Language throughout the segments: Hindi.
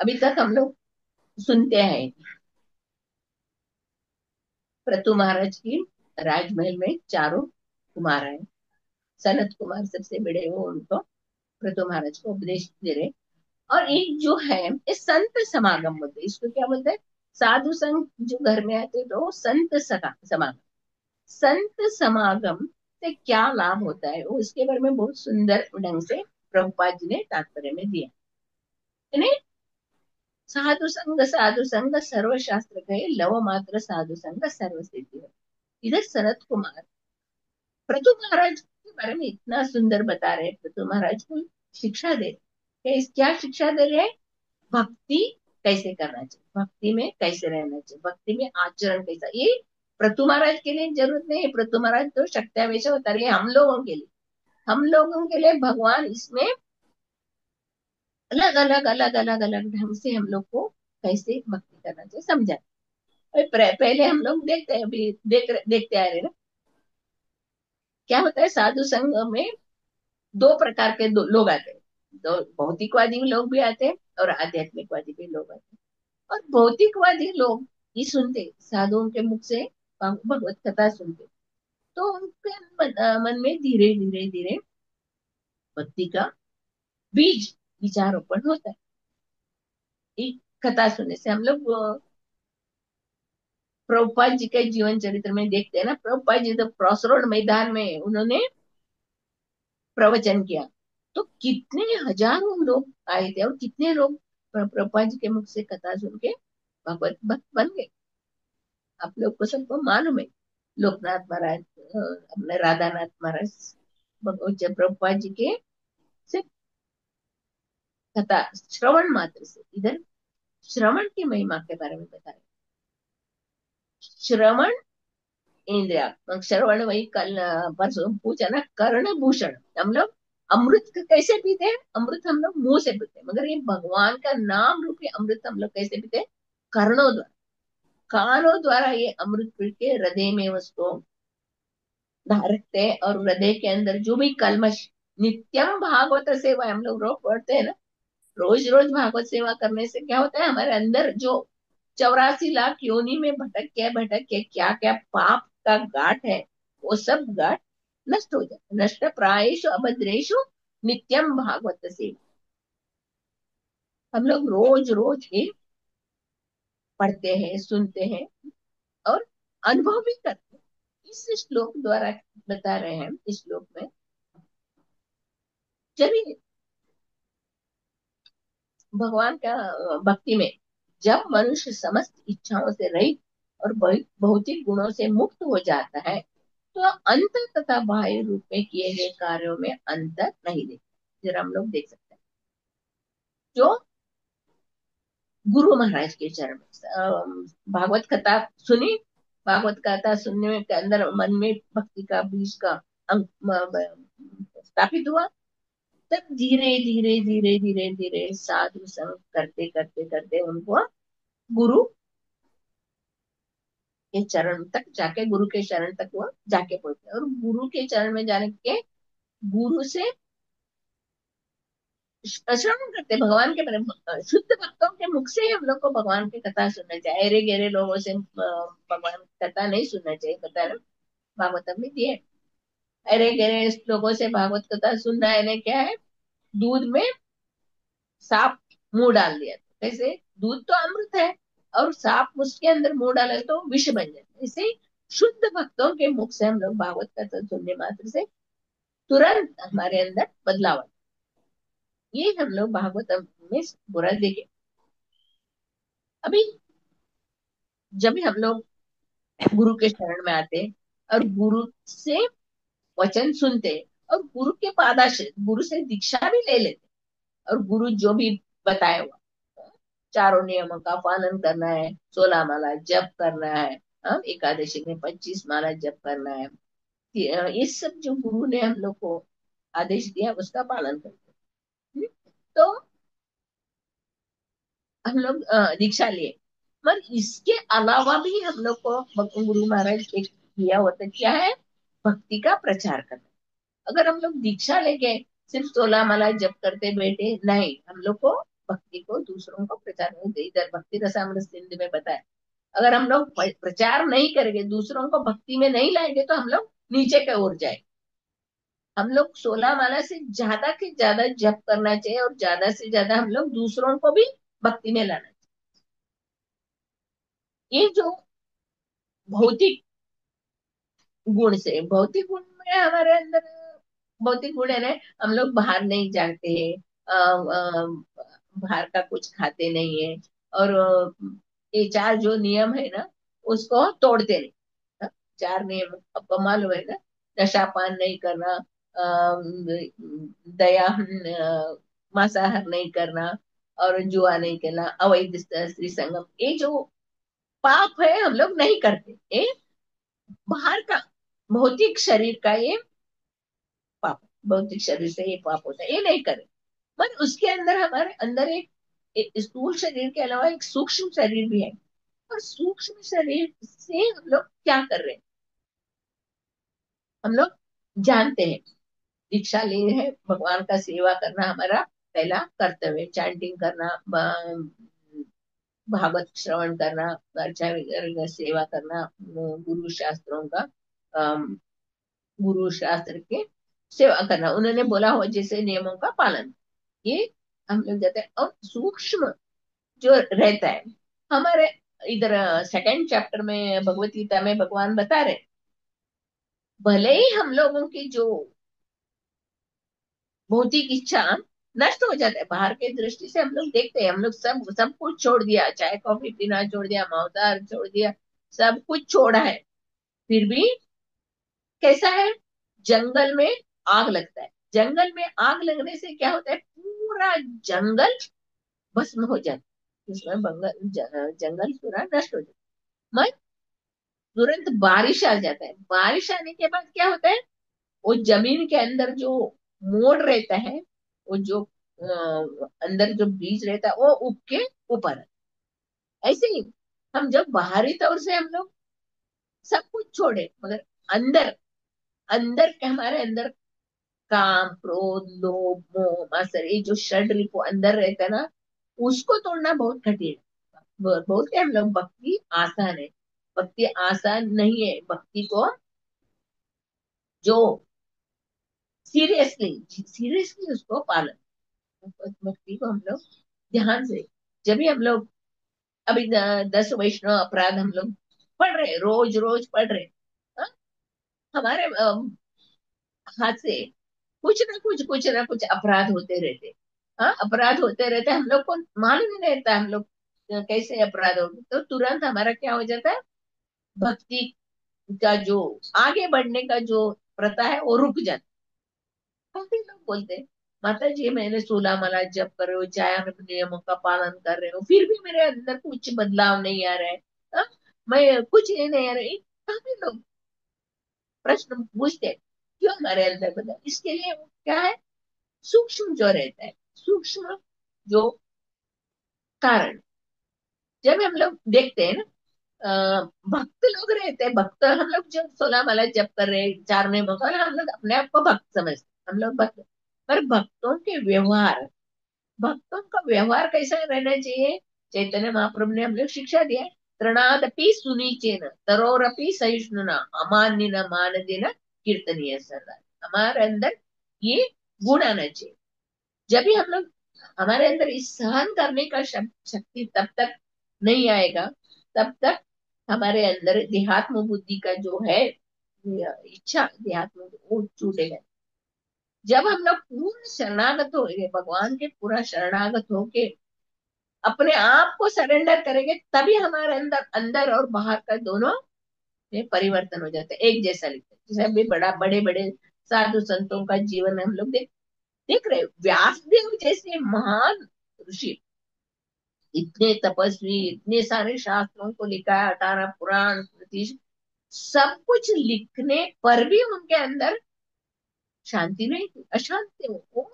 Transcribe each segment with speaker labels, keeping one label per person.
Speaker 1: अभी तक हम लोग सुनते हैं प्रतु महाराज की राजमहल में चारों कुमार हैं। सनत कुमार सबसे बड़े, वो उनको प्रतु महाराज को उपदेश दे रहे। और एक जो है ये संत समागम बोलते हैं, इसको क्या बोलते हैं? साधु संत जो घर में आते हैं तो संत सगा समागम। संत समागम से क्या लाभ होता है, वो इसके बारे में बहुत सुंदर ढंग से प्रभुपाद जी ने तात्पर्य में दिया। यानी साधु संग सर्वशास्त्र कहे, लव मात्र साधु संग सर्व सिद्धि है। इधर सनत कुमार प्रतु महाराज के बारे में इतना सुंदर बता रहे हैं। प्रतु महाराज को शिक्षा दे रहे हैं। क्या शिक्षा दे रहे हैं? भक्ति कैसे करना चाहिए, भक्ति में कैसे रहना चाहिए, भक्ति में आचरण कैसा। ये प्रतु महाराज के लिए जरूरत नहीं है, प्रतु महाराज तो शक्ति हमेशा बता रही है हम लोगों के लिए। हम लोगों के लिए भगवान इसमें अलग अलग अलग अलग अलग ढंग से हम लोग को कैसे भक्ति करना चाहिए समझा। पहले हम लोग देखते हैं, अभी देखते आ रहे हैं ना, क्या होता है साधु संघ में दो प्रकार के लोग आते हैं। दो भौतिकवादी लोग भी आते हैं और आध्यात्मिकवादी भी लोग आते हैं। और भौतिकवादी लोग ये सुनते साधुओं के मुख से भगवत कथा सुनते, तो उनके मन में धीरे धीरे धीरे भक्ति का बीज विचारोपण होता है। एक कथा सुनने से हम लोग प्रभुपाद जी के जीवन चरित्र में देखते हैं ना, प्रभुपाद जी तो क्रॉस रोड मैदान में उन्होंने प्रवचन किया, तो कितने हजारों लोग आए थे और कितने लोग प्रभुपाद जी के मुख से कथा सुन के भगवत भक्त बन गए। आप लोग को सबको मालूम है, लोकनाथ महाराज, अपने राधानाथ महाराज भगवत प्रभुपाद जी के से कथा श्रवण मात्र से। इधर श्रवण की महिमा के बारे में बता रहे। श्रवण इंद्रियात्मक श्रवण, वही कल परसों पूछा ना, कर्ण भूषण। हम लोग अमृत कैसे पीते हैं? अमृत हम लोग मुंह से पीते हैं, मगर ये भगवान का नाम रूपी अमृत हम लोग कैसे पीते हैं? कर्णों द्वारा, कानों द्वारा ये अमृत पी के हृदय में उसको रखते हैं। और हृदय के अंदर जो भी कलमश, नित्यम भागवत सेवा हम लोग रोज पढ़ते हैं ना, रोज रोज भागवत सेवा करने से क्या होता है? हमारे अंदर जो 84 लाख योनि में भटक के क्या क्या पाप का गांठ है, वो सब गांठ नष्ट हो जाए। नष्ट प्रायेषु अभद्रेषु नित्यम भागवत सेवा। हम लोग रोज रोज ये पढ़ते हैं, सुनते हैं और अनुभव भी करते हैं। इस श्लोक द्वारा बता रहे हैं, इस श्लोक में चलिए भगवान का भक्ति में जब मनुष्य समस्त इच्छाओं से रहित और भौतिक गुणों से मुक्त हो जाता है, तो अंतर तथा बाह्य रूप में किए गए कार्यों में अंतर नहीं देखता। जरा हम लोग देख सकते हैं, जो गुरु महाराज के चरण में भागवत कथा सुनी, भागवत कथा सुनने के अंदर मन में भक्ति का बीज का स्थापित हुआ। तब धीरे धीरे धीरे धीरे धीरे साधु संग करते करते करते उनको गुरु के चरण तक जाके, गुरु के चरण तक वो जाके पहुंचे। और गुरु के चरण में जाने के गुरु से श्रवण करते भगवान के बारे में। शुद्ध भक्तों के मुख से ही हम लोग को भगवान की कथा सुनना चाहिए। अरे गहरे लोगों से भगवान की कथा नहीं सुनना चाहिए, पता है भागवतम में दिए। अरे गहरे लोगों से भागवत कथा सुनना है ना, क्या है? दूध में सांप मुंह डाल दिया तो कैसे? दूध तो अमृत है, और सांप उसके अंदर मुंह डाले तो विष बन जाता है। इसे शुद्ध भक्तों के मुख से हम लोग भागवत कथा सुनने मात्र से तुरंत हमारे अंदर बदलाव आता है। ये हम लोग भागवत में बुरा देखे। अभी जब भी हम लोग गुरु के शरण में आते हैं और गुरु से वचन सुनते हैं और गुरु के पादाश्रय, गुरु से दीक्षा भी ले लेते हैं, और गुरु जो भी बताया हुआ चारों नियमों का पालन करना है, 16 माला जप करना है, एकादशी में 25 माला जप करना है, ये सब जो गुरु ने हम लोग को आदेश दिया उसका पालन करते हैं। तो हम लोग दीक्षा लिए, पर इसके अलावा भी हम लोग को गुरु महाराज एक दिया होता क्या है? भक्ति का प्रचार करना। अगर हम लोग दीक्षा लेके सिर्फ 16 माला जप करते बैठे नहीं, हम लोग को भक्ति को दूसरों को प्रचार नहीं, इधर भक्ति रसामृत सिंधु में बताया, अगर हम लोग प्रचार नहीं करेंगे, दूसरों को भक्ति में नहीं लाएंगे, तो हम लोग नीचे की ओर जाए। हम लोग 16 माला से ज्यादा के ज्यादा जप करना चाहिए, और ज्यादा से ज्यादा हम लोग दूसरों को भी भक्ति में लाना चाहिए। ये जो भौतिक गुण से, भौतिक गुण में हमारे अंदर भौतिक गुण है ना, हम लोग बाहर नहीं जाते हैं, बाहर का कुछ खाते नहीं है, और ये चार जो नियम है ना, उसको तोड़ते नहीं। हाँ, चार नियम आपको मालूम है ना, नशापान नहीं करना, दया, मांसाहार नहीं करना, और जुआ नहीं खेलना, अवैध स्त्री संगम, ये जो पाप है हम लोग नहीं करते, ये बाहर का भौतिक शरीर का ये पाप, भौतिक शरीर से ये पाप होता है, ये नहीं करे। पर उसके अंदर, हमारे अंदर एक स्थूल शरीर के अलावा एक सूक्ष्म शरीर भी है, और सूक्ष्म शरीर से हम लोग क्या कर रहे हैं, हम लोग जानते हैं, दीक्षा ले है, भगवान का सेवा करना हमारा पहला कर्तव्य, चैंटिंग करना, भागवत श्रवण करना, अर्चा वगैरह सेवा करना, गुरु शास्त्रों का, अम, गुरु शास्त्र के सेवा करना, उन्होंने बोला हो जैसे नियमों का पालन, ये हम लोग जाते हैं। और सूक्ष्म जो रहता है हमारे इधर, सेकंड चैप्टर में भगवत गीता में भगवान बता रहे, भले ही हम लोगों की जो भौतिक इच्छा नष्ट हो जाता है, बाहर के दृष्टि से हम लोग देखते हैं, हम लोग सब सब कुछ छोड़ दिया, चाय कॉफी पीना छोड़ दिया, मांसाहार छोड़ दिया, सब कुछ छोड़ा है, फिर भी कैसा है, जंगल में आग लगता है, जंगल में आग लगने से क्या होता है, पूरा जंगल भस्म हो जाता है, उसमें जंगल पूरा नष्ट हो जाता है। मैं तुरंत बारिश आ जाता है, बारिश आने के बाद क्या होता है, वो जमीन के अंदर जो मोड़ रहता है, वो जो अंदर जो बीज रहता है, वो उग के ऊपर है। ऐसे ही हम जब बाहरी तौर से हम लोग सब कुछ छोड़े, मगर अंदर, अंदर के हमारे अंदर काम, क्रोध, लोभ, मोह, मात्सर्य, ये जो षड रिपु अंदर रहता है ना, उसको तोड़ना बहुत कठिन है। बोलते हैं हम लोग भक्ति आसान है, भक्ति आसान नहीं है, भक्ति को जो सीरियसली, सीरियसली उसको पालन, भक्ति को हम लोग ध्यान से, जब भी हम लोग अभी 10 वैष्णव अपराध हम लोग पढ़ रहे, रोज रोज पढ़ रहे, हाँ? हमारे हाथ से कुछ ना कुछ अपराध होते रहते, हाँ, अपराध होते रहते, हम लोग को मालूम नहीं रहता हम लोग कैसे अपराध हो, तो तुरंत हमारा क्या हो जाता है, भक्ति का जो आगे बढ़ने का जो प्रथा है वो रुक जाता है। काफी लोग बोलते हैं, माता जी मैंने 16 माला जप कर रहे हो, चाहे मैं नियमों का पालन कर रहे हो, फिर भी मेरे अंदर कुछ बदलाव नहीं आ रहा है, हाँ? मैं कुछ ये नहीं आ रहा है, काफी लोग प्रश्न पूछते हैं, क्यों हमारे अंदर बदलाव, इसके लिए वो क्या है, सूक्ष्म जो रहता है, सूक्ष्म जो कारण, जब हम लोग देखते हैं ना, भक्त लोग रहते हैं, भक्त हम लोग जब 16 माला जप कर रहे हैं, चार नियमों का, हम लोग अपने आप को भक्त समझते हैं, हम लोग भक्त, पर भक्तों के व्यवहार, भक्तों का व्यवहार कैसा रहना चाहिए, चैतन्य महाप्रभु ने हम लोग शिक्षा दिया है, तृणादपि सुनीचेन तरोरपि सहिष्णुना अमान्य न मान देना कीर्तनीय सदा, हमारे अंदर ये गुण आना चाहिए। जब भी हम लोग, हमारे अंदर इस सहन करने का शक्ति तब तक नहीं आएगा, तब तक हमारे अंदर देहात्म बुद्धि का जो है इच्छा, देहात्म वो छूटेगा। जब हम लोग पूर्ण शरणागत हो गए, भगवान के पूरा शरणागत होके अपने आप को सरेंडर करेंगे, तभी हमारे अंदर, अंदर और बाहर का दोनों में परिवर्तन हो जाता है, एक जैसा लिखते हैं। जैसे अभी बड़े बड़े साधु संतों का जीवन हम लोग देख रहे, व्यासदेव जैसे महान ऋषि, इतने तपस्वी, इतने सारे शास्त्रों को लिखा है, 18 पुराण, स्मृति, सब कुछ लिखने पर भी उनके अंदर शांति नहीं थी, अशांति थी। वो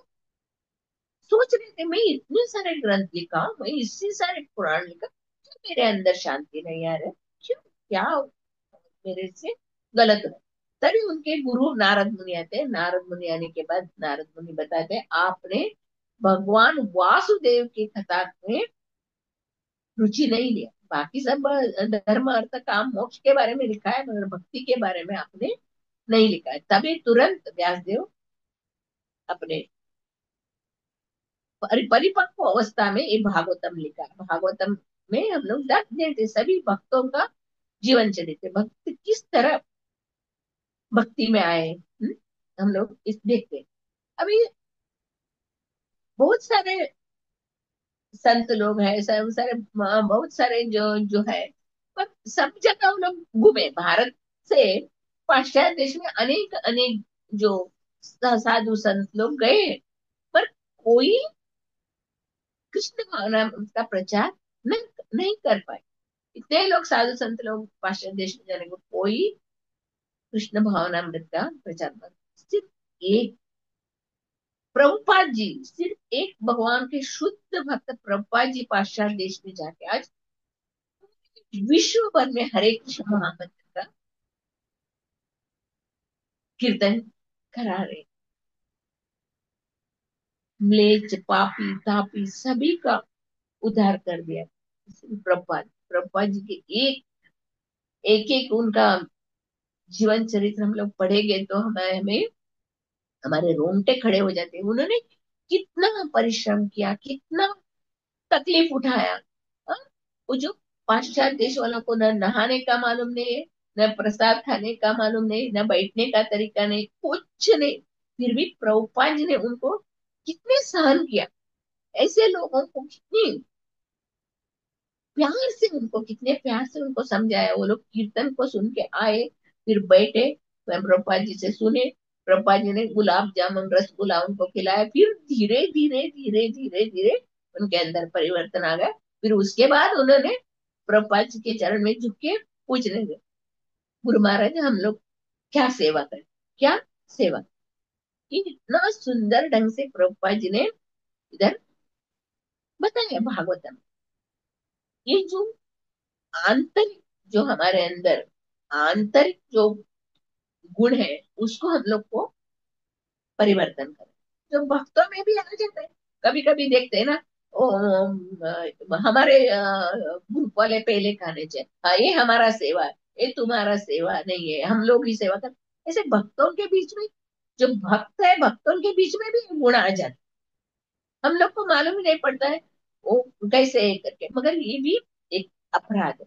Speaker 1: सोच रहे थे, मैं इतने सारे ग्रंथ लिखा, मैं इतने सारे पुराण लिखा, क्यों मेरे अंदर शांति नहीं आ रहा है, क्यों, क्या मेरे से गलत है। तभी उनके गुरु नारद मुनि आते हैं, नारद मुनि आने के बाद नारद मुनि बताते हैं, आपने भगवान वासुदेव की कथा में रुचि नहीं लिया। बाकी सब धर्म अर्थ काम मोक्ष के बारे में लिखा है, मगर भक्ति के बारे में आपने नहीं लिखा है। तभी तुरंत व्यासदेव अपने परिपक्व अवस्था में ये भागवतम लिखा है। भागवतम में हम लोग देखते थे सभी भक्तों का जीवन चरित्र, भक्त किस तरह भक्ति में आए। हम लोग इस देखते हैं। अभी बहुत सारे संत लोग हैं, सब सारे बहुत सारे जो है, पर सब जगह हम लोग घूमे भारत से पाश्चात्य देश में, अनेक अनेक जो साधु संत लोग गए, पर कोई कृष्ण भावना का प्रचार नहीं नहीं कर पाए। इतने लोग साधु संत लोग पाश्चात्य देश में जाने को, कोई कृष्ण भावनामृत का प्रचार कर, सिर्फ एक प्रभुपाद जी, सिर्फ एक भगवान के शुद्ध भक्त प्रभुपाद जी पाश्चात्य देश में जाके आज विश्व भर में हरे कृष्ण महामंत्र का कीर्तन करा रहे। म्लेच्छ पापी तापी सभी का उद्धार कर दिया प्रभुपाद। प्रभुपाद जी के एक एक एक उनका जीवन चरित्र हम लोग पढ़ेंगे तो हमें हमें हमारे रोंगटे खड़े हो जाते हैं। उन्होंने कितना परिश्रम किया, कितना तकलीफ उठाया। हाँ? वो जो पाश्चात्य देश वालों को न नहाने का मालूम नहीं है, न प्रसाद खाने का मालूम नहीं, न बैठने का तरीका नहीं, कुछ नहीं, फिर भी प्रभुपाद जी ने उनको कितने सहन किया। ऐसे लोगों को कितनी प्यार से, उनको कितने प्यार से उनको समझाया। वो लोग कीर्तन को सुन के आए, फिर बैठे, मैं प्रभुपाद जी से सुने। प्रभुपाद जी ने गुलाब जामुन रसगुल्ला उनको खिलाया, फिर धीरे धीरे धीरे धीरे धीरे उनके अंदर परिवर्तन आ गया। फिर उसके बाद उन्होंने प्रभुपाद जी के चरण में झुक के पूछने लगे, गुरु महाराज हम लोग क्या सेवा करें, क्या सेवा। ये इतना सुंदर ढंग से प्रभुपाद जी ने इधर बताया भागवतम। ये जो आंतरिक, जो हमारे अंदर आंतरिक जो गुण है, उसको हम लोग को परिवर्तन करें, जो भक्तों में भी आ जाता है। कभी कभी देखते हैं ना, ओ, हमारे ग्रुप वाले पहले खाने चाहिए, हाँ ये हमारा सेवा है, ये तुम्हारा सेवा नहीं है, हम लोग ही सेवा कर। ऐसे भक्तों के बीच में, जो भक्त है भक्तों के बीच में भी ये गुण आ जाते, हम लोग को मालूम ही नहीं पड़ता है वो कैसे है करके, मगर ये भी एक अपराध है।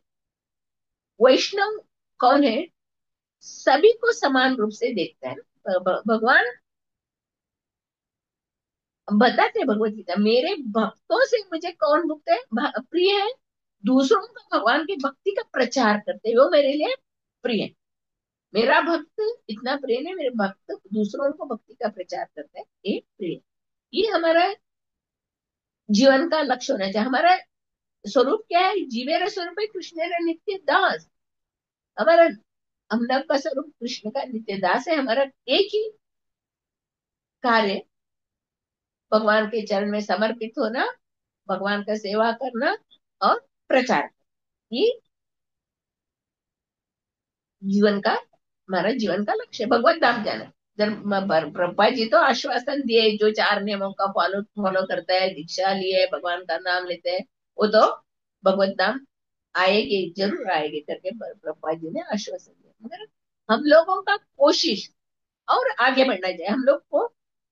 Speaker 1: वैष्णव कौन है? सभी को समान रूप से देखता है। भगवान बताते भगवत गीता, मेरे भक्तों से मुझे कौन भक्त है, प्रिय है, दूसरों का भगवान की भक्ति का प्रचार करते वो मेरे लिए प्रिय है। मेरा भक्त इतना प्रिय है, मेरे भक्त दूसरों को भक्ति का प्रचार करते हैं, ये प्रिय। ये हमारा जीवन का लक्ष्य होना चाहिए। हमारा स्वरूप क्या है? जीवेर स्वरूप है कृष्ण नित्य दास। हमारा, हम लोग का स्वरूप कृष्ण का नित्य दास है। हमारा एक ही कार्य, भगवान के चरण में समर्पित होना, भगवान का सेवा करना और प्रचार। ये जीवन का, हमारा जीवन का लक्ष्य है, भगवत धाम जाना। जब प्रभुपा जी तो आश्वासन दिए, जो चार नियमों का फॉलो फॉलो करता है, दीक्षा लिए, भगवान का नाम लेते हैं, वो तो भगवत धाम आएगी, जरूर आएगी करके प्रभुपा जी ने आश्वासन दिया। मगर हम लोगों का कोशिश और आगे बढ़ना चाहिए। हम लोग को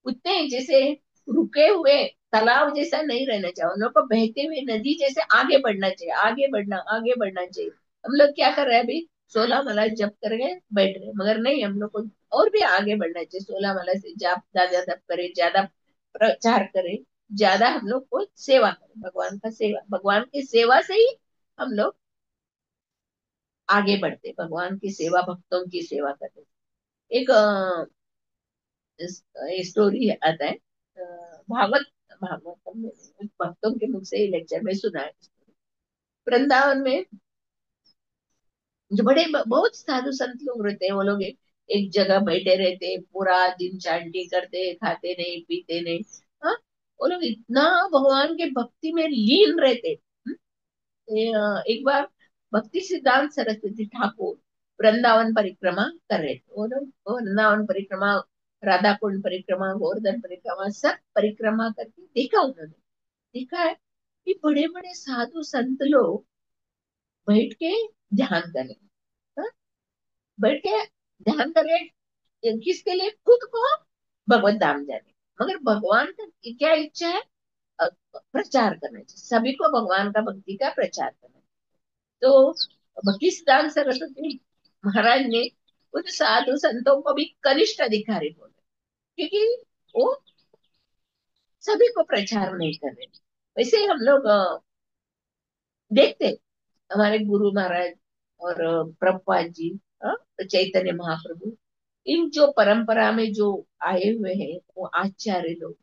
Speaker 1: उतने जैसे रुके हुए तालाब जैसा नहीं रहना चाहिए, हम लोग को बहते हुए नदी जैसे आगे बढ़ना चाहिए, आगे बढ़ना, आगे बढ़ना चाहिए। हम लोग क्या कर रहे हैं अभी? 16 माला जप कर गए बैठ गए, मगर नहीं, हम लोग को और भी आगे बढ़ना चाहिए। 16 माला से जाप ज्यादा जप करे, ज्यादा प्रचार करे, ज्यादा हम लोग को सेवा करें, भगवान का सेवा, भगवान की सेवा से ही हम लोग आगे बढ़ते, भगवान की सेवा, भक्तों की सेवा करते। एक स्टोरी आता है, भागवत भागवत में भक्तों के मुख से ही लेक्चर में सुना है। वृंदावन में जो बड़े बहुत साधु संत लोग रहते हैं, वो लोग एक जगह बैठे रहते, पूरा दिन चांटिंग करते, खाते नहीं पीते नहीं। हाँ, वो लोग इतना भगवान के भक्ति में लीन रहते। एक बार भक्ति सिद्धांत सरस्वती ठाकुर वृंदावन परिक्रमा कर रहे थे। वो लोग वृंदावन परिक्रमा राधा कुंड परिक्रमा, गोवर्धन परिक्रमा, सब परिक्रमा करके देखा उन्होंने। देखा है कि बड़े बड़े साधु संत लोग बैठ के ध्यान कर रहे हैं। हाँ? बैठ के ध्यान कर रहे हैं किसके लिए? खुद को भगवत धाम जाने। मगर भगवान का क्या इच्छा है? प्रचार करना चाहिए, सभी को भगवान का भक्ति का प्रचार करना चाहिए। तो भक्ति सिद्धांत सरस्वती महाराज ने उन साधु संतों को भी कनिष्ठ अधिकारी बोले, क्योंकि वो सभी को प्रचार नहीं कर रहे। वैसे ही हम लोग देखते हैं, हमारे गुरु महाराज और प्रभुपाद जी, चैतन्य महाप्रभु, इन जो परंपरा में जो आए हुए हैं वो आचार्य लोग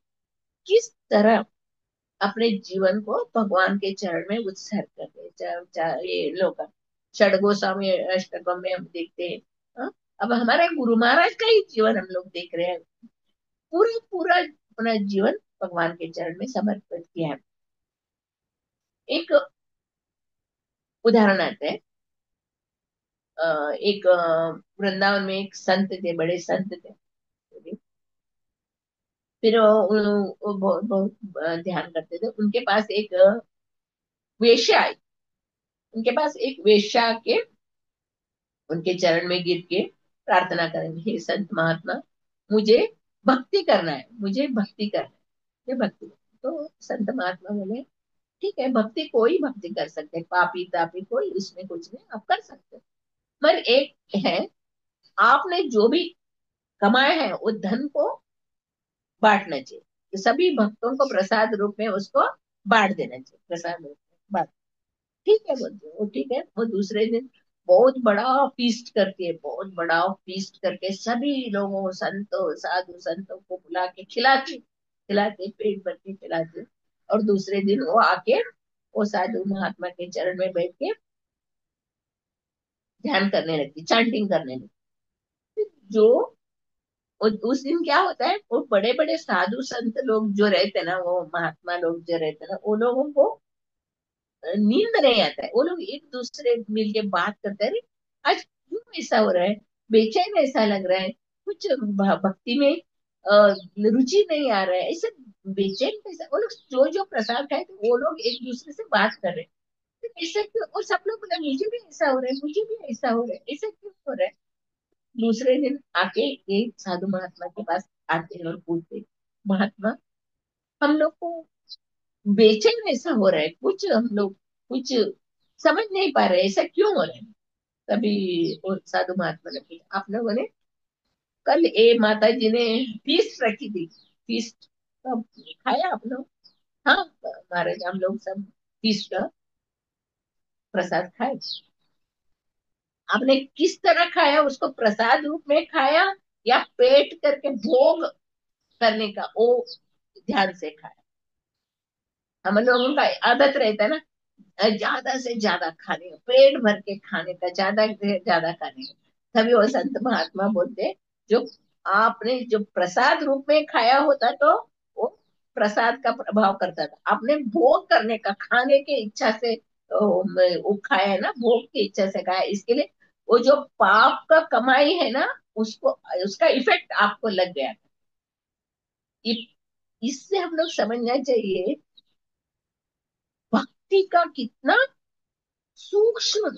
Speaker 1: किस तरह अपने जीवन को भगवान के चरण में उत्सर्ग करते हैं। ये लोग षड गोस्वामी अष्टकम में हम देखते हैं। हाँ? अब हमारे गुरु महाराज का ही जीवन हम लोग देख रहे हैं, पूरा पूरा अपना जीवन भगवान के चरण में समर्पित किया है। एक उदाहरण आता है, एक वृंदावन में एक संत थे, बड़े संत थे। फिर वो बहुत बहुत ध्यान करते थे। उनके पास एक वेश्या आई। उनके पास एक वेश्या आके उनके चरण में गिर के प्रार्थना करेंगे, हे संत महात्मा, मुझे भक्ति करना है, मुझे भक्ति करना है, मुझे भक्ति करना है। तो संत महात्मा बोले, ठीक है, भक्ति कोई भक्ति कर सकते हैं, पापी तापी कोई, इसमें कुछ नहीं, आप कर सकते हैं। पर एक है, आपने जो भी कमाया है वो धन को बांटना चाहिए, तो सभी भक्तों को प्रसाद रूप में उसको बांट देना चाहिए, प्रसाद रूप में बांट। ठीक है बोलते हैं, वो ठीक है। वो दूसरे दिन बहुत बड़ा फीस्ट करके, बहुत बड़ा फीस्ट करके सभी लोगों, संतों, साधु संतों को बुला के खिलाती, खिलाते, पेट भर के खिलाते। और दूसरे दिन वो आके वो साधु महात्मा के चरण में बैठ के ध्यान करने लगती, चैंटिंग करने लगती। जो उस दिन क्या होता है, वो बड़े बड़े साधु संत लोग जो रहते हैं ना, वो महात्मा लोग जो रहते हैं ना, वो लोगों को नींद नहीं आता है। वो लोग एक दूसरे मिलके बात करते हैं, अरे आज क्यों ऐसा हो रहा है, बेचैन ऐसा लग रहा है, कुछ भक्ति में रुचि नहीं आ रहा है, ऐसे बेचैन कैसा। वो लोग जो जो प्रसाद खाए थे वो लोग एक दूसरे से बात कर रहे हैं, तो ऐसा क्यों? और सब लोग बोला, मुझे भी ऐसा हो रहा है, मुझे भी ऐसा हो रहा है, ऐसा क्यों हो रहा है? दूसरे दिन आके एक साधु महात्मा के पास आते हैं और पूछते, महात्मा, हम लोग को बेचैन ऐसा हो रहा है, कुछ हम लोग कुछ समझ नहीं पा रहे, ऐसा क्यों हो रहा है? तभी वो साधु महात्मा ने पूछा, आप लोगों ने कल ए माता जी ने फीस्ट रखी थी, फीस्ट सब खाया आप लोग? हाँ महाराज, हम लोग सब फीस्ट का प्रसाद खाए। आपने किस तरह खाया, उसको प्रसाद रूप में खाया या पेट करके भोग करने का वो ध्यान से खाया? हम लोगों का आदत रहता है ना, ज्यादा से ज्यादा खाने का, पेट भर के खाने का, ज्यादा से ज्यादा खाने का। तभी वो संत महात्मा बोलते, जो आपने जो प्रसाद रूप में खाया होता तो वो प्रसाद का प्रभाव करता था, आपने भोग करने का, खाने की इच्छा से वो खाया है ना, भोग की इच्छा से खाया, इसके लिए वो जो पाप का कमाई है ना, उसको, उसका इफेक्ट आपको लग गया। इ- इससे हम लोग समझना चाहिए भक्ति का कितना सूक्ष्म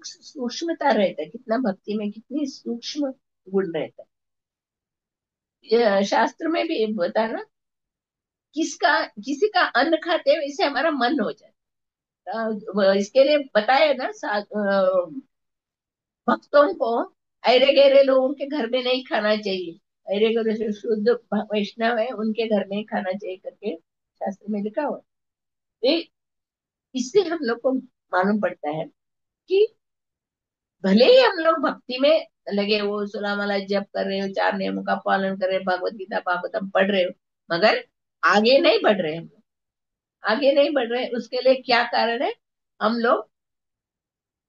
Speaker 1: सूक्ष्मता रहता है, कितना भक्ति में कितनी सूक्ष्म गुण रहता है। ये शास्त्र में भी बता ना, किसका किसी का अन्न खाते हैं वैसे हमारा मन हो जाता है। इसके लिए बताया ना, भक्तों को ऐरे गहरे लोगों के घर में नहीं खाना चाहिए, ऐरे गहरे जो शुद्ध वैष्णव है उनके घर में ही खाना चाहिए करके शास्त्र में लिखा हुआ है। इससे हम लोग को मालूम पड़ता है कि भले ही हम लोग भक्ति में लगे, वो सुलामाला जप कर रहे हो, चार नियमों का पालन कर रहे हो, भगवत गीता भागवतम पढ़ रहे हो, मगर आगे नहीं बढ़ रहे हम लोग, आगे नहीं बढ़ रहे। उसके लिए क्या कारण है? हम लोग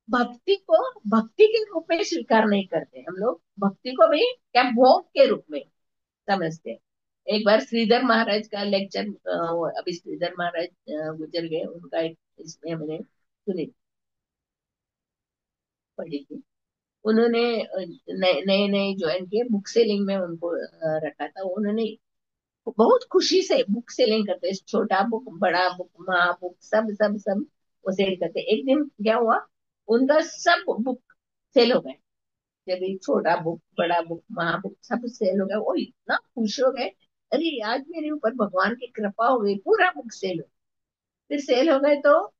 Speaker 1: भक्ति को भक्ति के रूप में स्वीकार नहीं करते, हम लोग भक्ति को भी क्या भोग के रूप में समझते हैं। एक बार श्रीधर महाराज का लेक्चर, अभी श्रीधर महाराज गुजर गए, उनका एक इसमें मैंने सुनी, पढ़ी थी। उन्होंने नए नए नए ज्वाइन किए, बुक सेलिंग में उनको रखा था उन्होंने। बहुत खुशी से बुक सेलिंग करते, छोटा बुक बड़ा बुक महा बुक सब सब सब वो सेल करते। एक दिन क्या हुआ, उनका सब बुक सेल हो गए। जब ये छोटा बुक बड़ा बुक महा बुक सब सेल हो गया, वो इतना खुश हो गए, अरे आज मेरे ऊपर भगवान की कृपा हो गई, पूरा बुक सेल हो। फिर सेल हो गए तो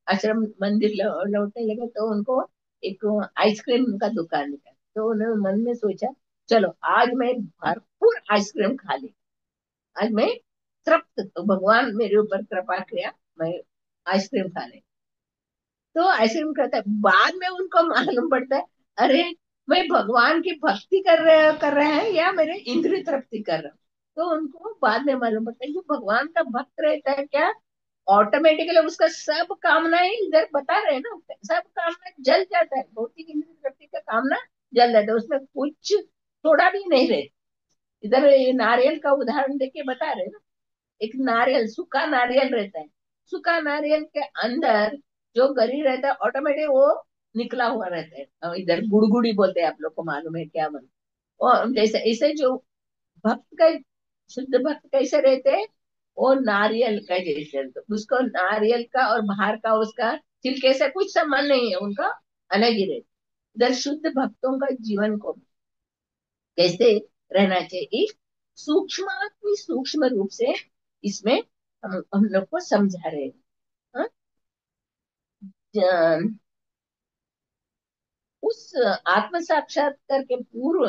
Speaker 1: आश्रम मंदिर लौटने लगे तो उनको एक आइसक्रीम का दुकान मिला। तो उन्होंने मन में सोचा, चलो आज मैं भरपूर आइसक्रीम खा ली, आज मैं तृप्त, तो भगवान मेरे ऊपर कृपा किया, मैं आइसक्रीम खा ली। तो आइसक्रीम खाता है, बाद में उनको मालूम पड़ता है, अरे मैं भगवान की भक्ति कर रहे हैं या मेरे इंद्रिय तृप्ति कर रहा हूँ। तो उनको बाद में मालूम पड़ता है कि भगवान का भक्त रहता है क्या, ऑटोमेटिकली उसका सब कामनाएं इधर बता रहे हैं ना, सब कामना जल जाता है, भौतिक इंद्रिय तृप्ति का कामना जल जाता है, उसमें कुछ थोड़ा भी नहीं रहे। इधर ये नारियल का उदाहरण देके बता रहे हैं ना, एक नारियल सूखा नारियल रहता है, सूखा नारियल के अंदर जो गरी रहता है ऑटोमेटिक वो निकला हुआ रहता है। इधर गुड़गुड़ी बोलते हैं, आप लोग को मालूम है क्या बोलते, और जैसे इसे जो भक्त का, शुद्ध भक्त कैसे रहते हैं, वो नारियल का जैसे रहते हैं। उसको नारियल का और बाहर का उसका छिलके से कुछ संबंध नहीं है, उनका अलग ही रहता है। इधर शुद्ध भक्तों का जीवन को कैसे रहना चाहिए, एक सूक्ष्म रूप से इसमें हम लोग को समझा रहे हैं। हाँ? ज- उस आत्म साक्षात्कार के पूर्व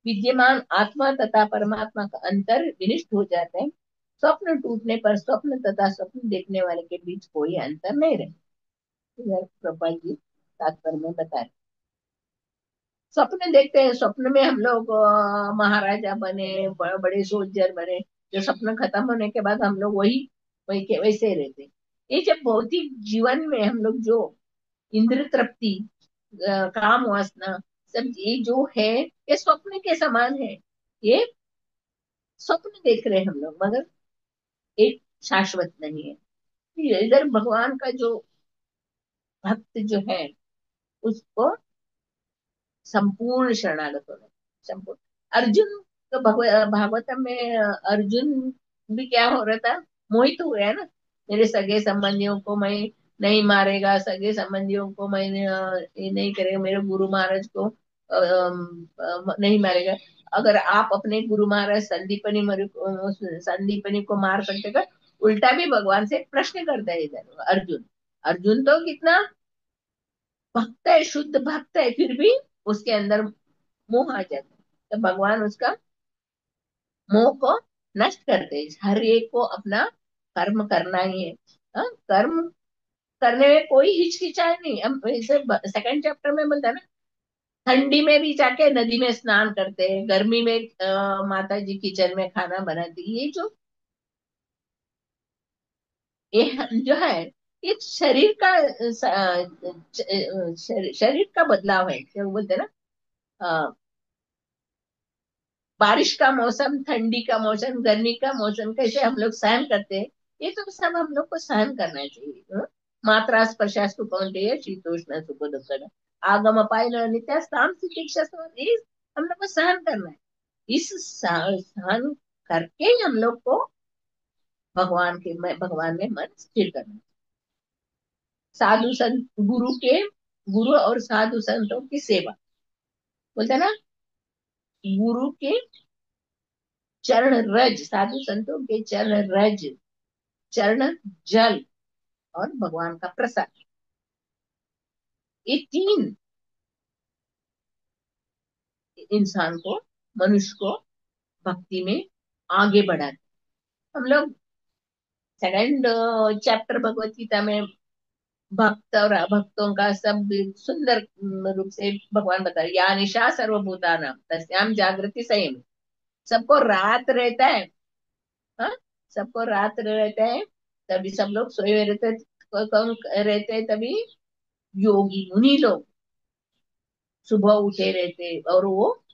Speaker 1: विद्यमान आत्मा तथा परमात्मा का अंतर विनिष्ट हो जाते हैं। स्वप्न टूटने पर स्वप्न तथा स्वप्न देखने वाले के बीच कोई अंतर नहीं रहे। प्रभुपाद जी तात्पर्य में बता रहे, स्वप्न देखते हैं, स्वप्न में हम लोग महाराजा बने, बड़े बड़े सोल्जर बने, जो स्वप्न खत्म होने के बाद हम लोग वही वही के वैसे ही रहते हैं। ये जब भौतिक जीवन में हम लोग जो इंद्र तृप्ति, काम वासना, सब ये जो है, ये स्वप्न के समान है। ये स्वप्न देख रहे हैं हम लोग, मगर एक शाश्वत नहीं है। इधर भगवान का जो भक्त जो है, उसको संपूर्ण शरणागत होना, संपूर्ण। अर्जुन तो भागवतम में अर्जुन भी क्या हो रहा था, मोहित हो गया ना, मेरे सगे संबंधियों को मैं नहीं मारेगा, सगे संबंधियों को मैं ये नहीं करेगा, मेरे गुरु महाराज को नहीं मारेगा। अगर आप अपने गुरु महाराज संदीपनी को मार सकते का, उल्टा भी भगवान से प्रश्न करता है इधर अर्जुन। अर्जुन तो कितना भक्त है, शुद्ध भक्त है, फिर भी उसके अंदर मोह आ जाता है। तो भगवान उसका मोह को नष्ट करते हैं। हर एक को अपना कर्म करना ही है। हाँ? कर्म करने में कोई हिचकिचाई नहीं। हम इसे सेकंड चैप्टर में बोलता है ना, ठंडी में भी जाके नदी में स्नान करते हैं, गर्मी में माता जी किचन में खाना बनाती, ये जो ये जो है, ये शरीर का शरीर का बदलाव है, क्या बोलते हैं ना, बारिश का मौसम, ठंडी का मौसम, गर्मी का मौसम कैसे हम लोग सहन करते हैं, ये तो सब हम लोग को सहन करना चाहिए। मात्रा स्पर्शास्तु कौन्तेय शीतोष्ण सुखो दुःख आगम अपाय नित्य साम शिक्षा, ये हम लोग को सहन करना है। इस सहन करके ही हम लोग को भगवान में मन स्थिर करना है। साधु संत गुरु और साधु संतों की सेवा, बोलते हैं ना, गुरु के चरण रज, साधु संतों के चरण रज, चरण जल और भगवान का प्रसाद, ये तीन इंसान को, मनुष्य को भक्ति में आगे बढ़ाते। हम लोग सेकंड चैप्टर भगवत गीता में भक्त और अभक्तों का सब सुंदर रूप से भगवान बता रहे, या निशा सर्वभूता नाम तस्याम जागृति संयम। सबको रात रहता है, हाँ, सबको रात रहता है, तभी सब लोग सोए हुए रहते हैं। कौन रहते हैं तभी, योगी मुनि लोग सुबह उठे रहते, और वो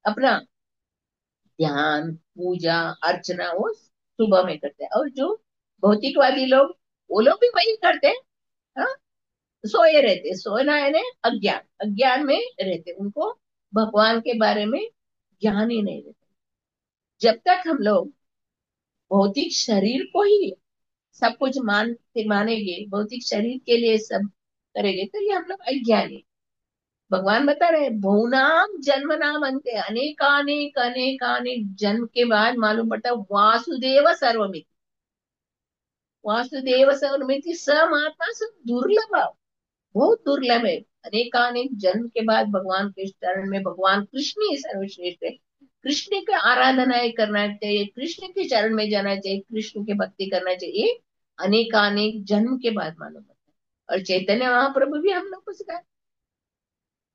Speaker 1: अपना ध्यान पूजा अर्चना वो सुबह में करते हैं। और जो भौतिकवादी लोग, वो लोग भी वही करते हैं। हाँ? सोए रहते, सोना यानी अज्ञान, अज्ञान में रहते, उनको भगवान के बारे में ज्ञान ही नहीं रहता। जब तक हम लोग भौतिक शरीर को ही सब कुछ मानेंगे, भौतिक शरीर के लिए सब करेंगे, तो ये हम लोग अज्ञानी। भगवान बता रहे हैं, बहुनाम जन्म नाम अंते, अनेकानेक अनेकानेक जन्म के बाद मालूम पड़ता है वासुदेव सर्वमिति। वासुदेव सर्वमिति समात्मा सब दुर्लभ, बहुत दुर्लभ है। अनेकानेक जन्म के बाद भगवान के चरण में, भगवान कृष्ण ही सर्वश्रेष्ठ है। कृष्ण की आराधनाएं करना चाहिए, कृष्ण के चरण में जाना चाहिए, कृष्ण की भक्ति करना चाहिए। अनेकानेक जन्म के बाद मालूम पड़ता है। और चैतन्य महाप्रभु भी हम लोग को सिखाए,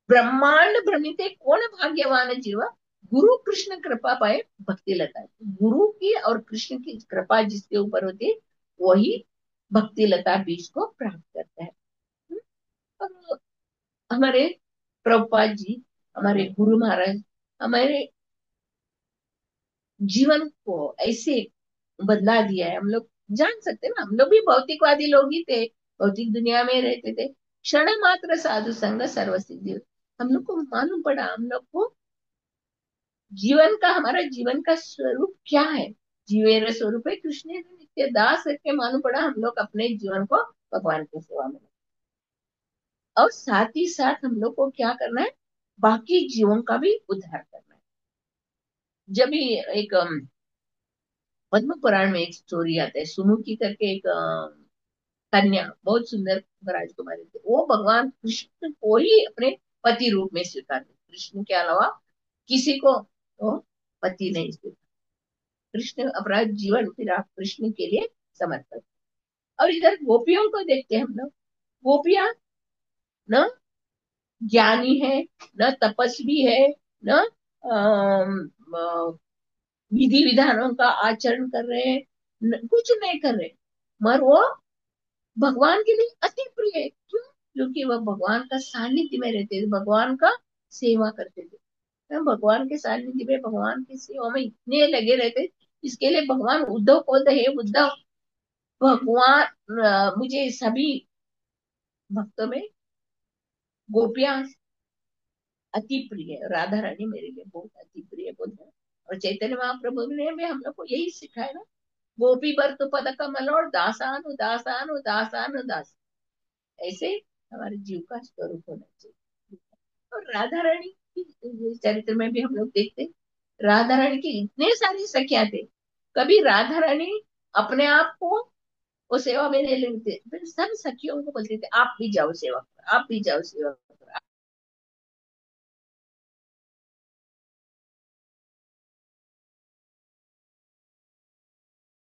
Speaker 1: ब्रह्मांड भ्रमिते कौन भाग्यवान जीव, गुरु कृष्ण कृपा पाए भक्ति लता है। गुरु की और कृष्ण की कृपा जिसके ऊपर होती है, वही भक्ति लता बीज को प्राप्त करता है। और हमारे प्रभुपाद जी, हमारे गुरु महाराज, हमारे जीवन को ऐसे बदला दिया है। हम लोग जान सकते हैं ना, हम लोग भी भौतिकवादी लोग ही थे, भौतिक दुनिया में रहते थे। क्षण मात्र साधु संग सर्व सिद्धि, हम लोग को मालूम पड़ा, हम लोग को जीवन का, हमारा जीवन का स्वरूप क्या है। जीवेर स्वरूप है कृष्ण नित्य दास करके मालूम पड़ा, हम लोग अपने जीवन को भगवान की सेवा में, और साथ ही साथ हम लोग को क्या करना है, बाकी जीवों का भी उद्धार करना है। जब भी एक पद्म पुराण में एक स्टोरी आता है, सुमुखी करके एक कन्या, बहुत सुंदर राजकुमारी थी, वो भगवान कृष्ण को ही अपने पति रूप में स्वीकार थी, कृष्ण के अलावा किसी को वो पति नहीं स्वीकार। कृष्ण अपना जीवन फिर आप कृष्ण के लिए समर्पित। और इधर गोपियों को देखते हैं हम लोग, गोपियां न ज्ञानी है, न तपस्वी है, न विधि विधानों का आचरण कर रहे हैं, कुछ नहीं कर रहे, मगर वो भगवान के लिए अति प्रिय है। क्यों? क्योंकि वह भगवान का सानिध्य में रहते थे, भगवान का सेवा करते थे। हम भगवान के सानिध्य में, भगवान की सेवा में इतने लगे रहते, इसके लिए भगवान उद्धव को हे उद्धव, भगवान मुझे सभी भक्तों में गोपियां अति प्रिय है, राधा रानी मेरे लिए बहुत अति प्रिय बोलते हैं। और चैतन्य महाप्रभु ने भी हम लोग को यही सिखाया ना, गोपी बर तु पद कमल और दासानु दासानु दासानु दास, ऐसे हमारे जीव का स्वरूप होना चाहिए। और राधा रानी की चरित्र में भी हम लोग देखते हैं, राधा रानी की इतने सारी सखियां थे, कभी राधा रानी अपने आप को वो सेवा में नहीं लेते, फिर सब सखियों को बोलते थे आप भी जाओ सेवा करो, आप भी जाओ सेवा करो।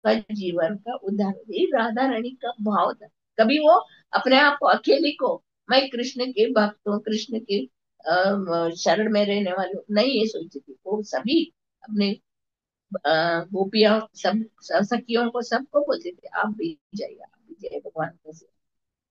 Speaker 1: का जीवन का उदाहरण ये राधा रानी का भाव था। कभी वो अपने आप को अकेली को, मैं कृष्ण के भक्त हूँ, कृष्ण के शरण में रहने वाली हूँ, नहीं ये सोचती थी। वो सभी अपने गोपियां सब सखियों को, सबको बोलते थे आप भी जाइए, आप भी जाइए भगवान को सेवा।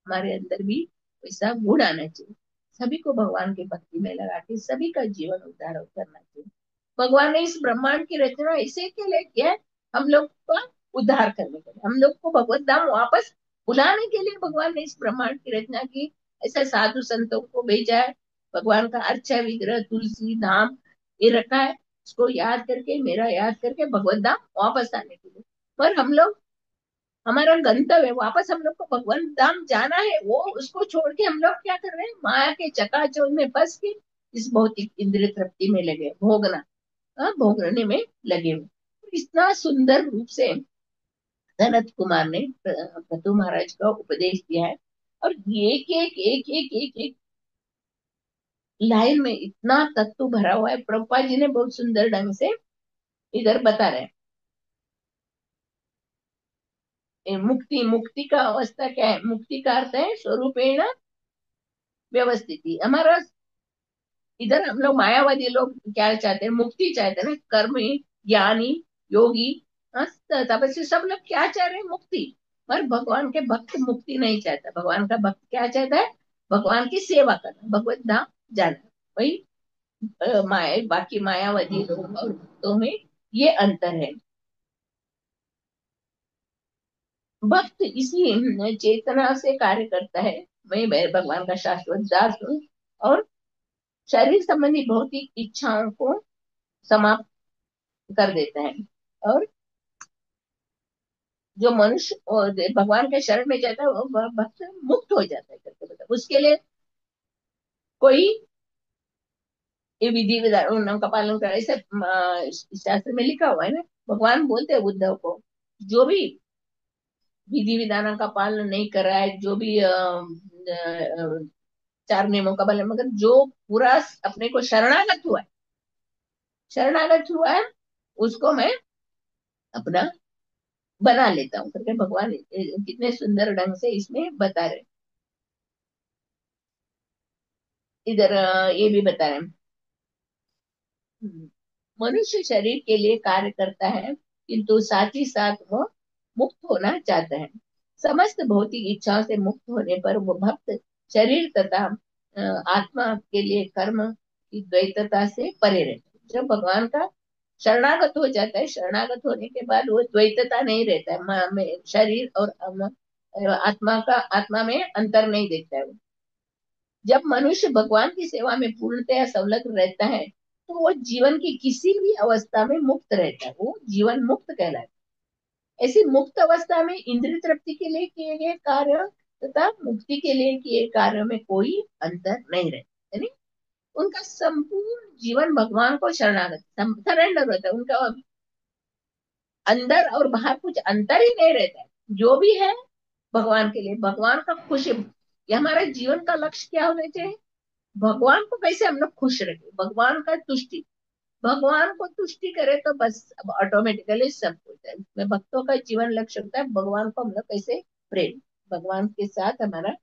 Speaker 1: हमारे अंदर भी वैसा गुण आना चाहिए, सभी को भगवान की भक्ति में लगा के सभी का जीवन उद्धार करना चाहिए। भगवान ने इस ब्रह्मांड की रचना इसे के लिए किया है, हम लोग का उद्धार करने के लिए, हम लोग को भगवत धाम वापस बुलाने के लिए भगवान ने इस ब्रह्मांड की रचना की। ऐसे साधु संतों को भेजा है, भगवान का अर्चा विग्रह तुलसी धाम ये रखा है, उसको याद करके, मेरा याद करके भगवत धाम वापस आने के लिए। पर हम लोग, हमारा गंतव्य वापस हम लोग को भगवान धाम जाना है, वो उसको छोड़ के हम लोग क्या कर रहे हैं, माया के चकाचौंध में फंस के इस भौतिक इंद्रिय तृप्ति में लगे, भोगना, भोगने में लगे हुए। इतना सुंदर रूप से सनत कुमार ने पतु महाराज का उपदेश दिया है। और एक लाइन में इतना तत्व भरा हुआ है, प्रभुपाद जी ने बहुत सुंदर ढंग से इधर बता रहे हैं। मुक्ति, मुक्ति का अवस्था क्या है, मुक्ति का अर्थ है स्वरूपेण व्यवस्थिति। हमारा इधर हम लोग मायावादी लोग क्या चाहते हैं, मुक्ति चाहते हैं ना, कर्मी ज्ञानी योगी, हाँ, तपस्वी सब लोग क्या चाह रहे हैं, मुक्ति। पर भगवान के भक्त मुक्ति नहीं चाहता, भगवान का भक्त क्या चाहता है, भगवान की सेवा करना, भगवत धाम जाना। वही बाकी मायावादी लोग और भक्तों में ये अंतर है। भक्त इसी चेतना से कार्य करता है, मैं भगवान का शाश्वत दास हूँ, और शरीर संबंधी भौतिक इच्छाओं को समाप्त कर देता है। और जो मनुष्य और भगवान के शरण में जाता है वो भक्त मुक्त हो जाता है करके, मतलब उसके लिए कोई ये विधि विधान उनका पालन करे, ऐसे शास्त्र में लिखा हुआ है ना। भगवान बोलते हैं उद्धव को, जो भी विधि विधानों का पालन नहीं कर रहा है, जो भी चार नियमों का पालन, मगर जो पूरा अपने को शरणागत हुआ है, शरणागत हुआ है, उसको मैं अपना बना लेता हूँ करके भगवान कितने सुंदर ढंग से इसमें बता रहे। इधर ये भी बता रहे हैं, मनुष्य शरीर के लिए कार्य करता है, किंतु साथ ही साथ वो मुक्त होना चाहता है। समस्त भौतिक इच्छाओं से मुक्त होने पर वो भक्त शरीर तथा आत्मा के लिए कर्म की द्वैतता से परे रहता है। जब भगवान का शरणागत हो जाता है, शरणागत होने के बाद वो द्वैतता नहीं रहता है, शरीर और आत्मा का, आत्मा में अंतर नहीं देखता है वो। जब मनुष्य भगवान की सेवा में पूर्णतया संलग्न रहता है, तो वो जीवन की किसी भी अवस्था में मुक्त रहता है, वो जीवन मुक्त कहलाता है। ऐसी मुक्त अवस्था में इंद्रिय तृप्ति के लिए किए गए कार्य तथा मुक्ति के लिए किए कार्य में कोई अंतर नहीं रहता, यानी उनका संपूर्ण जीवन भगवान को शरणागत सरेंडर होता है उनका, अंदर और बाहर कुछ अंतर ही नहीं रहता है। जो भी है भगवान के लिए, भगवान का खुशी, ये हमारे जीवन का लक्ष्य क्या होना चाहिए, भगवान को कैसे हम लोग खुश रखें, भगवान का तुष्टि, भगवान को तुष्टि करे तो बस अब ऑटोमेटिकली सब कुछ है। इसमें भक्तों का जीवन लक्ष्य होता है भगवान को हम लोग कैसे प्रेम, भगवान के साथ हमारा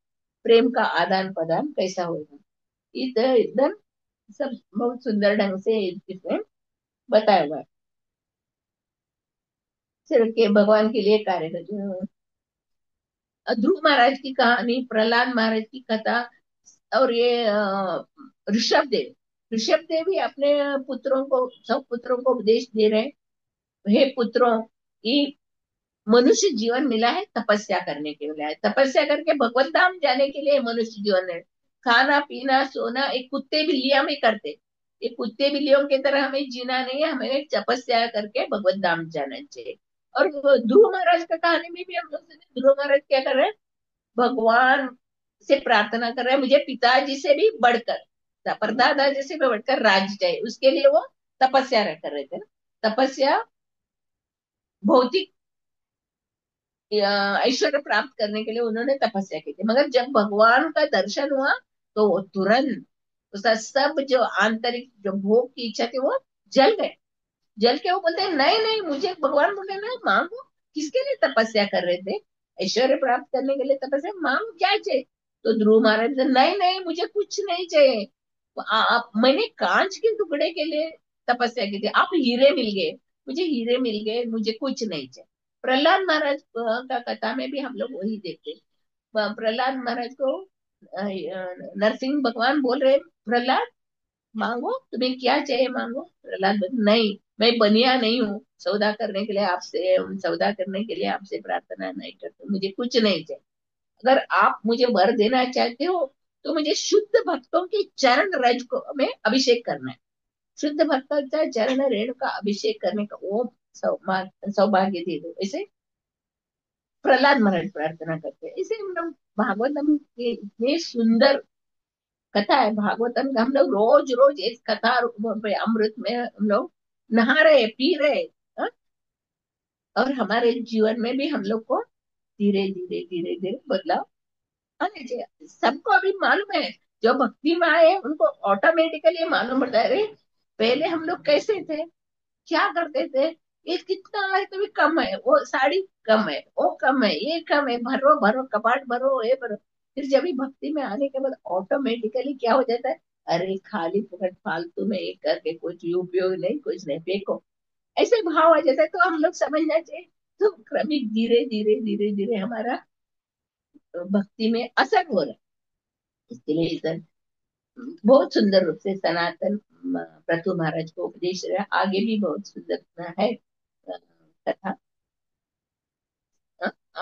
Speaker 1: प्रेम का आदान प्रदान कैसा होगा, इधर इधर सब बहुत सुंदर ढंग से इसमें बताया हुआ है। सिर्फ के भगवान के लिए कार्य करते हैं। ध्रुव महाराज की कहानी, प्रहलाद महाराज की कथा, और ये ऋषभ देव, ऋषभ देव भी अपने पुत्रों को, सब पुत्रों को उपदेश दे रहे हैं, हे पुत्रों, ये मनुष्य जीवन मिला है तपस्या करने के लिए, तपस्या करके भगवत धाम जाने के लिए मनुष्य जीवन है। खाना पीना सोना एक कुत्ते बिल्लियां में करते, ये कुत्ते बिल्लियों की तरह हमें जीना नहीं है, हमें तपस्या करके भगवत धाम जाना चाहिए। और वो ध्रुव महाराज का कहानी में भी हम लोग सुने, ध्रुव महाराज क्या कर रहे हैं, भगवान से प्रार्थना कर रहे हैं, मुझे पिताजी से भी बढ़कर, परदादा जी से भी बढ़कर राज चाहिए, उसके लिए वो तपस्या कर रहे थे ना। तपस्या भौतिक ऐश्वर्य प्राप्त करने के लिए उन्होंने तपस्या की थी, मगर जब भगवान का दर्शन हुआ तो वो तुरंत उसका सब जो आंतरिक जो भोग की इच्छा थी वो जल गए, जल के वो बोलते हैं नहीं नहीं, मुझे भगवान बोले ना मांगो, किसके लिए तपस्या कर रहे थे, ऐश्वर्य प्राप्त करने के लिए तपस्या, मांगो क्या चाहिए। तो ध्रुव महाराज ने, नहीं नहीं मुझे कुछ नहीं चाहिए, आप, मैंने कांच के टुकड़े के लिए तपस्या की थी, आप हीरे मिल गए, मुझे हीरे मिल गए, मुझे कुछ नहीं चाहिए। प्रहलाद महाराज का कथा में भी हम लोग वही देखते हैं। प्रहलाद महाराज को नरसिंह भगवान बोल रहे, प्रहलाद मांगो, तुम्हें क्या चाहिए मांगो। प्रहलाद बोले, नहीं मैं बनिया नहीं हूँ सौदा करने के लिए आपसे, सौदा करने के लिए आपसे प्रार्थना नहीं करते, मुझे कुछ नहीं चाहिए। अगर आप मुझे वर देना चाहते हो तो मुझे शुद्ध भक्तों के चरण रज को में अभिषेक करना है, शुद्ध भक्तों का चरण रेणु का अभिषेक करने का वो सौभाग्य दे दो, ऐसे प्रहलाद महाराज प्रार्थना करते हैं। इसे हम लोग भागवतम के इतने सुंदर कथा है, भागवतम का हम लोग रोज रोज इस कथा पे अमृत में हम लोग नहा रहे पी रहे, हाँ? और हमारे जीवन में भी हम लोग को धीरे धीरे धीरे धीरे बदलाव आने चाहिए। सबको अभी मालूम है, जो भक्ति में आए उनको ऑटोमेटिकली मालूम पड़ता है, अरे पहले हम लोग कैसे थे, क्या करते थे, ये कितना है तो भी कम है, वो साड़ी कम है, वो कम है, ये कम है, भरो भरो कपाट भरो, ये भरो। फिर जब भी भक्ति में आने के बाद ऑटोमेटिकली क्या हो जाता है, अरे खाली फुकट फालतू में एक करके कुछ उपयोग नहीं, कुछ नहीं, फेंको, ऐसे भाव आ जाता है। तो हम लोग समझना चाहिए, तो क्रमिक धीरे धीरे धीरे धीरे हमारा भक्ति में असर हो रहा है। इसके लिए इधर बहुत सुंदर रूप से सनातन प्रथु महाराज को उपदेश रहा, आगे भी बहुत सुंदर है कथा।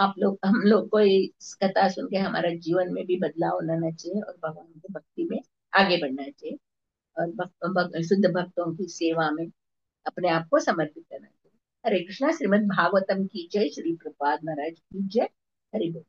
Speaker 1: आप लोग हम लोग को इस कथा सुन के हमारा जीवन में भी बदलाव लाना चाहिए और भगवान की भक्ति में आगे बढ़ना चाहिए, और शुद्ध भक्तों की सेवा में अपने आप को समर्पित करना चाहिए। हरे कृष्णा। श्रीमद् भागवतम की जय। श्री प्रपाद महाराज की जय। हरि बोल।